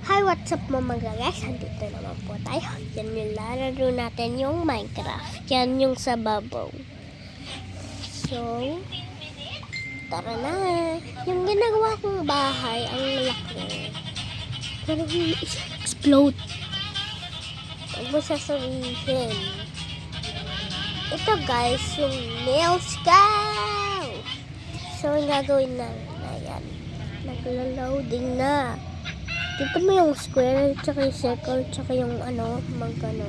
Hi, what's up mga guys? Andito naman po tayo. Yan yung lalaro natin yung Minecraft. Yan yung sa bubble. So, tara na. Yung ginagawa kong bahay, ang laki. Pero hindi siya explode. Huwag mo sasabihin. Ito guys, yung nails cow. So, yung gagawin na yan. Nagla-loading na. Tipan mo yung square, tsaka yung circle, tsaka yung magkano.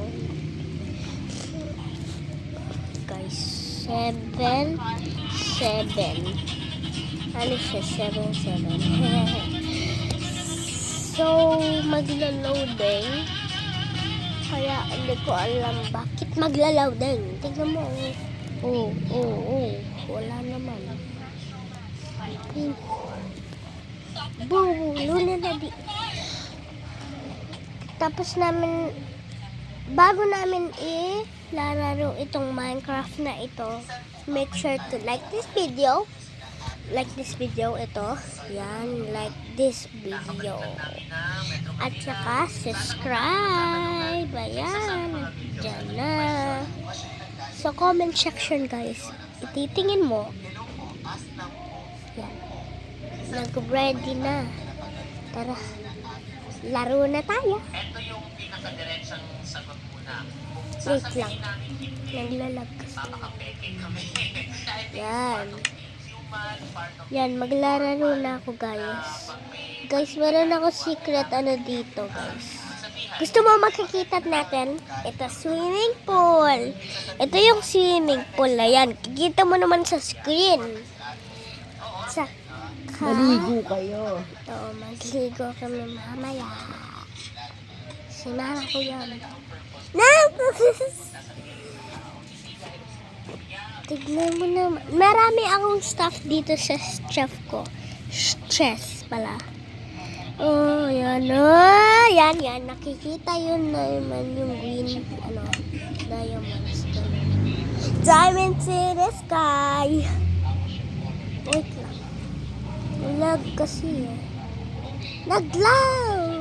Guys, 7, 7. Ano siya? 7, 7. So, magla-loading. Kaya, hindi ko alam bakit magla-loading. Tingnan mo. Wala naman. Boom! Luna na di. Tapos bago namin ilalaro itong Minecraft na ito, make sure to like this video. Like this video, ito. Yan, like this video. At saka, subscribe. Ayan, dyan na. So, comment section, guys. Ititingin mo. Yan. Nag-ready na. Tara. Laro na tayo. Ito yung pinaka-diretsang sagot muna. Wait lang. Naglalag kasi. Papakapeke kami. Yan. Yan, maglalaro na ako guys. Guys, meron ako secret dito guys. Gusto mo makikita natin? Ito, swimming pool. Ito yung swimming pool na yan. Kikita mo naman sa screen. Maligo kayo. Ito, magligo kami mamaya. Si mama ko yan. Tignan mo naman. Marami akong stuff dito sa chef ko. Stress pala. Oh, yan. Oh, yan. Nakikita yun naman yung green, diamonds. Diamonds in the sky. Wait lang. Lag kasi Naglaw!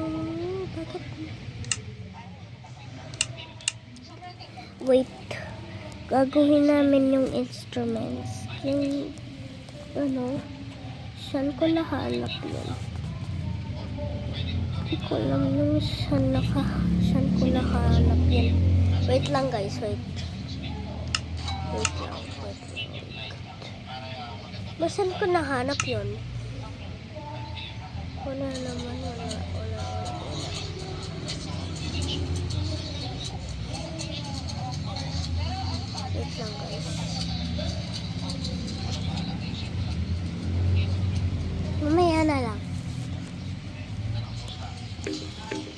Bakit? Wait. Gagawin namin yung instruments. Yung, saan ko nahanap yun? Hindi ko alam yung saan ko nahanap yun. Wait lang guys, wait. Wait lang. Saan ko nahanap yun? Wala naman.